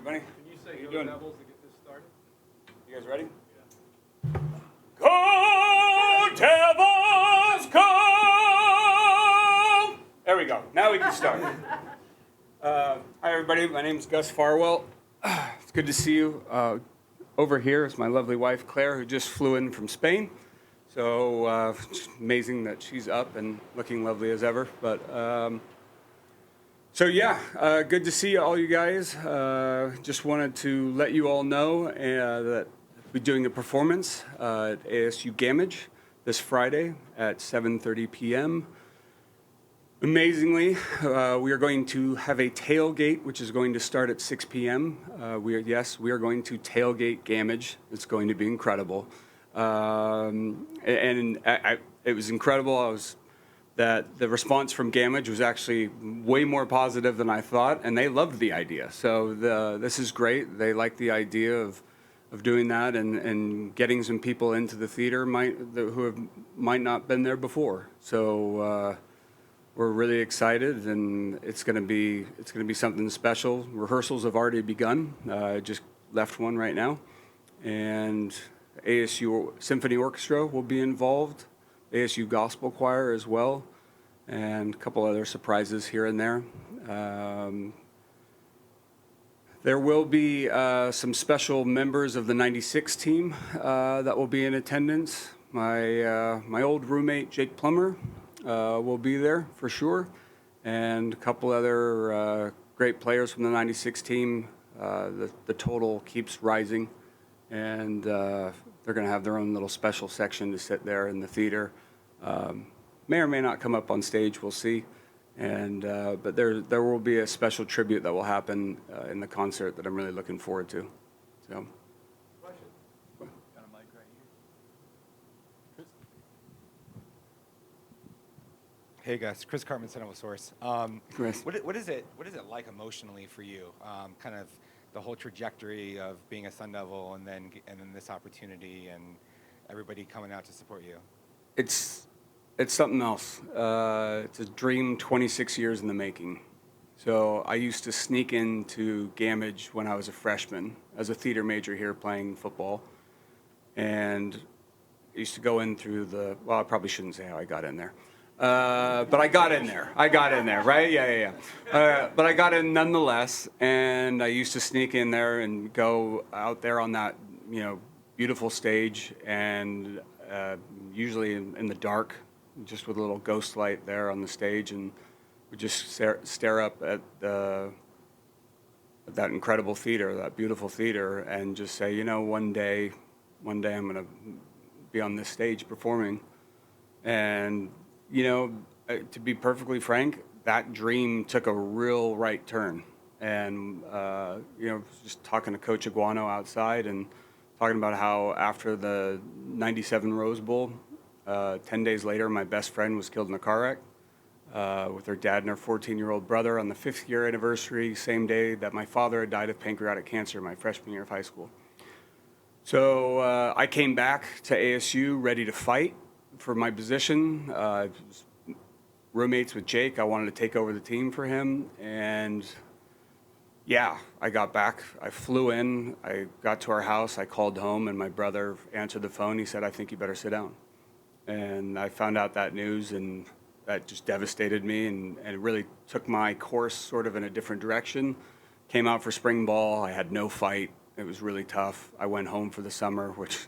everybody. Can you say How you go doing? Devils to get this started? You guys ready? Go Devils, go! There we go. Now we can start. Hi, everybody. My name is Gus Farwell. It's good to see you. Over here is my lovely wife, Claire, who just flew in from Spain. So it's amazing that she's up and looking lovely as ever. But good to see all you guys. Just wanted to let you all know that we'll be doing a performance at ASU Gamage this Friday at 7:30 p.m. Amazingly, we are going to have a tailgate, which is going to start at 6 p.m. We are going to tailgate Gamage. It's going to be incredible. It was incredible. That the response from Gamage was actually way more positive than I thought, and they loved the idea. So this is great. They like the idea of doing that and getting some people into the theater who might not been there before. So we're really excited, and it's going to be something special. Rehearsals have already begun. I just left one right now, and ASU Symphony Orchestra will be involved. ASU Gospel Choir as well, and a couple other surprises here and there. There will be some special members of the 96 team that will be in attendance. My old roommate, Jake Plummer, will be there for sure, and a couple other great players from the 96 team. The total keeps rising, and they're going to have their own little special section to sit there in the theater. May or may not come up on stage, we'll see. But there will be a special tribute that will happen in the concert that I'm really looking forward to. So. Question. Got a mic right here. Hey guys, Chris Cartman, Sentinel Source. Chris. What is it like emotionally for you? Kind of the whole trajectory of being a Sun Devil and then this opportunity and everybody coming out to support you. It's something else. It's a dream 26 years in the making. So I used to sneak into Gamage when I was a freshman as a theater major here playing football, and I used to go in through well, I probably shouldn't say how I got in there. But I got in there, right? Yeah. But I got in nonetheless, and I used to sneak in there and go out there on that, beautiful stage, and usually in the dark, just with a little ghost light there on the stage, and would just stare up at that incredible theater, that beautiful theater, and just say, one day I'm going to be on this stage performing. And to be perfectly frank, that dream took a real right turn. And, just talking to Coach Iguano outside and talking about how after the 97 Rose Bowl, 10 days later, my best friend was killed in a car wreck with her dad and her 14-year-old brother on the 5th year anniversary, same day that my father had died of pancreatic cancer my freshman year of high school. So I came back to ASU ready to fight for my position. Roommates with Jake. I wanted to take over the team for him. And yeah, I got back. I flew in. I got to our house. I called home, and my brother answered the phone. He said, "I think you better sit down." And I found out that news, and that just devastated me, and it really took my course sort of in a different direction. Came out for spring ball. I had no fight. It was really tough. I went home for the summer, which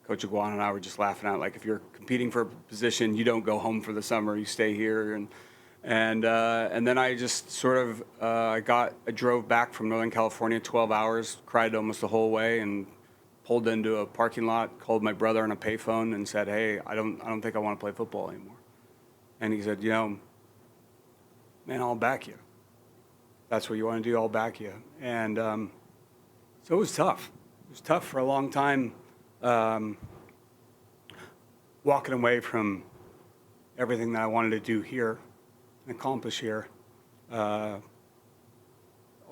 Coach Iguana and I were just laughing at. Like, if you're competing for a position, you don't go home for the summer. You stay here. And then I just sort of I drove back from Northern California 12 hours, cried almost the whole way, and pulled into a parking lot, called my brother on a payphone, and said, "Hey, I don't think I want to play football anymore." And he said, "Man, I'll back you. That's what you want to do, I'll back you." And so it was tough. It was tough for a long time, walking away from everything that I wanted to do here and accomplish here. I'll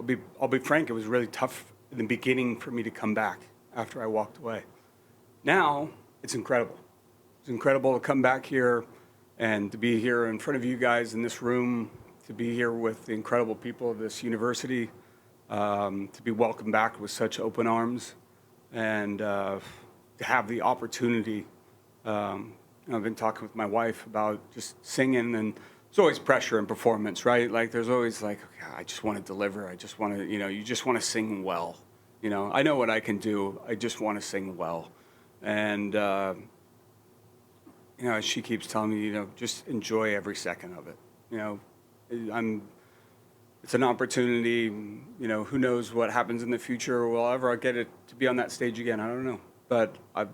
be frank, it was really tough in the beginning for me to come back after I walked away. Now, it's incredible. It's incredible to come back here and to be here in front of you guys in this room, to be here with the incredible people of this university, to be welcomed back with such open arms, and to have the opportunity. I've been talking with my wife about just singing, and there's always pressure in performance, right? Like there's always like, okay, I just want to deliver. I just want to, you just want to sing well. I know what I can do. I just want to sing well. And, she keeps telling me, just enjoy every second of it. It's an opportunity, who knows what happens in the future, or will I ever get it to be on that stage again? I don't know. But I've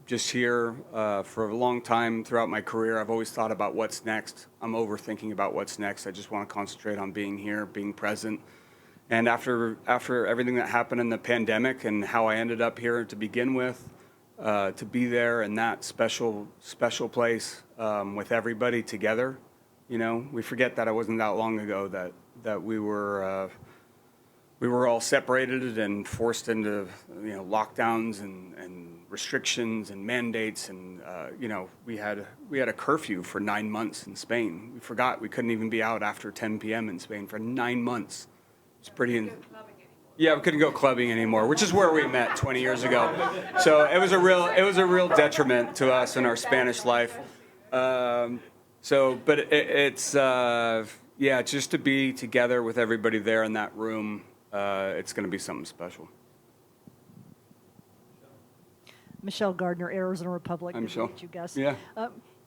just here for a long time throughout my career, I've always thought about what's next. I'm overthinking about what's next. I just want to concentrate on being here, being present. And after everything that happened in the pandemic and how I ended up here to begin with, to be there in that special place with everybody together, we forget that it wasn't that long ago that we were all separated and forced into lockdowns and restrictions and mandates, and we had a curfew for 9 months in Spain. We forgot we couldn't even be out after 10 p.m. in Spain for 9 months. It's pretty. Yeah, we couldn't go clubbing anymore, which is where we met 20 years ago. So it was a real detriment to us in our Spanish life. But it's just to be together with everybody there in that room. It's going to be something special. Michelle Gardner, Arizona Republic. Hi, Michelle. Good to meet you, Gus. Yeah.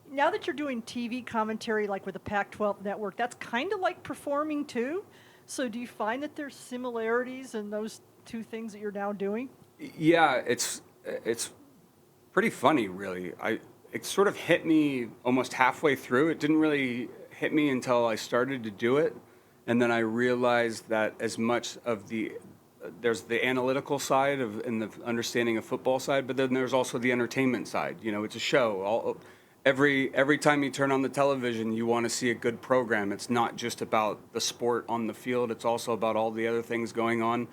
Now that you're doing TV commentary, like with the Pac-12 network, that's kind of like performing too. So do you find that there's similarities in those two things that you're now doing? Yeah, it's pretty funny, really. It sort of hit me almost halfway through. It didn't really hit me until I started to do it, and then I realized that as much of there's the analytical side and the understanding of football side, but then there's also the entertainment side. It's a show. Every time you turn on the television, you want to see a good program. It's not just about the sport on the field. It's also about all the other things going on.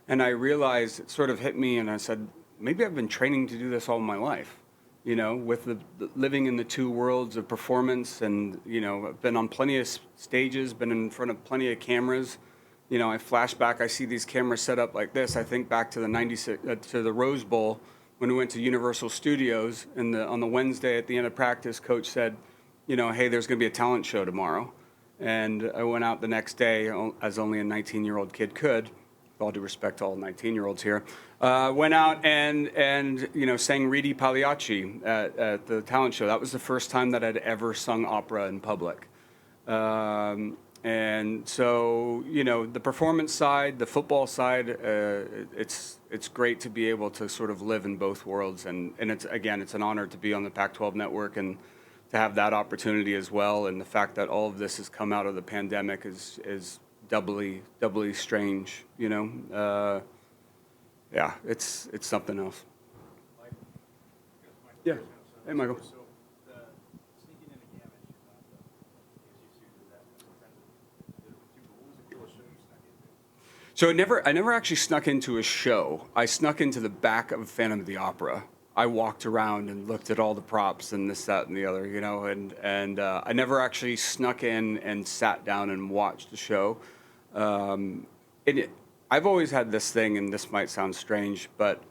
And I realized, it sort of hit me, and I said, maybe I've been training to do this all my life, with the living in the two worlds of performance. And, I've been on plenty of stages, been in front of plenty of cameras. I flash back, I see these cameras set up like this. I think back to the Rose Bowl, when we went to Universal Studios, and on the Wednesday at the end of practice, coach said, hey, there's going to be a talent show tomorrow. And I went out the next day, as only a 19-year-old kid could, with all due respect to all 19-year-olds here, went out and sang Ridi Pagliacci at the talent show. That was the first time that I'd ever sung opera in public. And so, the performance side, the football side, it's great to be able to sort of live in both worlds. And it's an honor to be on the Pac-12 network and to have that opportunity as well. And the fact that all of this has come out of the pandemic is doubly strange, Yeah, it's something else. Yeah. Hey, Michael. So I never actually snuck into a show. I snuck into the back of Phantom of the Opera. I walked around and looked at all the props and this, that, and the other, and I never actually snuck in and sat down and watched the show. I've always had this thing, and this might sound strange, but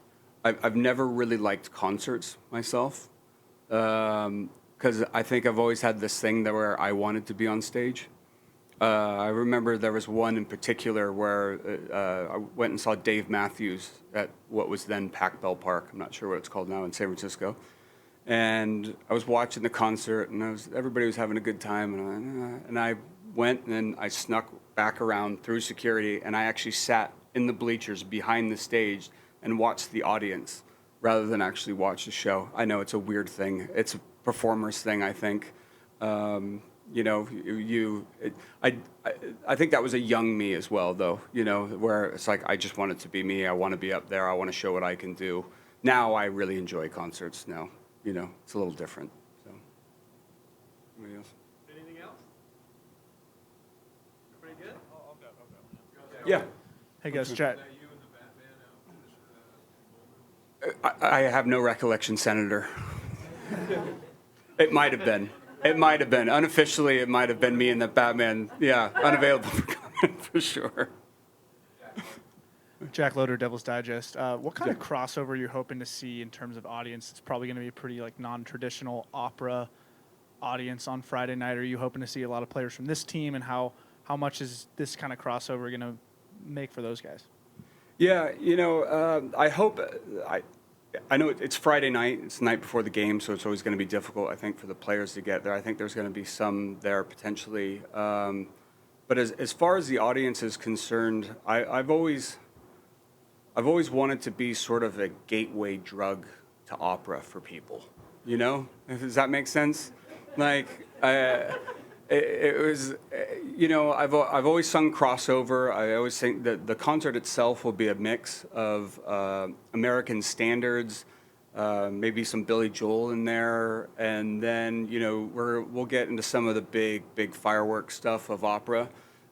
I've never really liked concerts myself, because I think I've always had this thing where I wanted to be on stage. I remember there was one in particular where I went and saw Dave Matthews at what was then Pac Bell Park. I'm not sure what it's called now in San Francisco. And I was watching the concert, and everybody was having a good time. And I went and I snuck back around through security, and I actually sat in the bleachers behind the stage and watched the audience rather than actually watch the show. I know it's a weird thing. It's a performer's thing, I think. I think that was a young me as well, though, where it's like, I just want it to be me. I want to be up there. I want to show what I can do. Now I really enjoy concerts now, it's a little different. So, anybody else? Anything else? Everybody good? I'll go. Yeah. Hey guys, chat. You and the Batman I have no recollection, Senator. It might have been. Unofficially, it might have been me and the Batman. Yeah, unavailable for comment for sure. Jack Loader, Devil's Digest. What kind of crossover you're hoping to see in terms of audience? It's probably going to be a pretty like non-traditional opera audience on Friday night. Are you hoping to see a lot of players from this team, and how much is this kind of crossover going to make for those guys? Yeah, I hope I know it's Friday night. It's the night before the game, so it's always going to be difficult, I think, for the players to get there. I think there's going to be some there potentially. But as far as the audience is concerned, I've always wanted to be sort of a gateway drug to opera for people. Does that make sense? Like, it was, I've always sung crossover. I always think that the concert itself will be a mix of American standards, maybe some Billy Joel in there, and then we'll get into some of the big fireworks stuff of opera.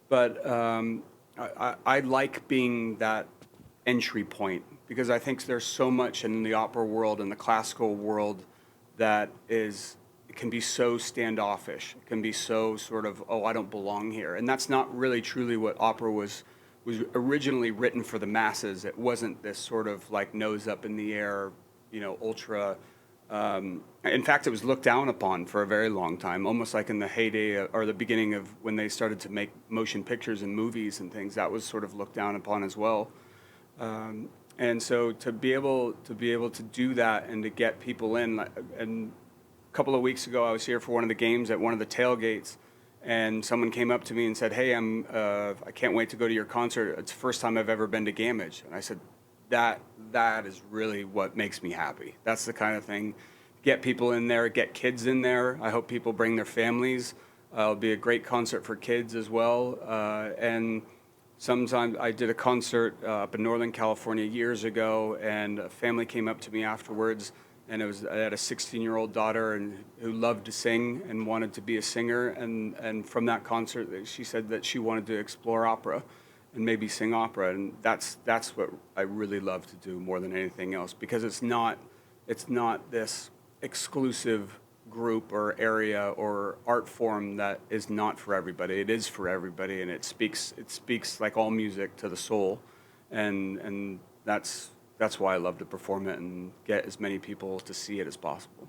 But I like being that entry point because I think there's so much in the opera world and the classical world that it can be so standoffish. It can be so sort of, oh, I don't belong here. And that's not really truly what opera was originally written for the masses. It wasn't this sort of like nose up in the air, ultra. In fact, it was looked down upon for a very long time, almost like in the heyday or the beginning of when they started to make motion pictures and movies and things. That was sort of looked down upon as well. And so to be able to do that and to get people in, and a couple of weeks ago I was here for one of the games at one of the tailgates, and someone came up to me and said, "Hey, I can't wait to go to your concert. It's the first time I've ever been to Gamage." And I said, that is really what makes me happy. That's the kind of thing. Get people in there, get kids in there. I hope people bring their families. It'll be a great concert for kids as well. And sometimes I did a concert up in Northern California years ago, and a family came up to me afterwards, and I had a 16-year-old daughter who loved to sing and wanted to be a singer, and from that concert, she said that she wanted to explore opera and maybe sing opera, and that's what I really love to do more than anything else, because it's not this exclusive group or area or art form that is not for everybody. It is for everybody, and it speaks like all music to the soul, and that's why I love to perform it and get as many people to see it as possible.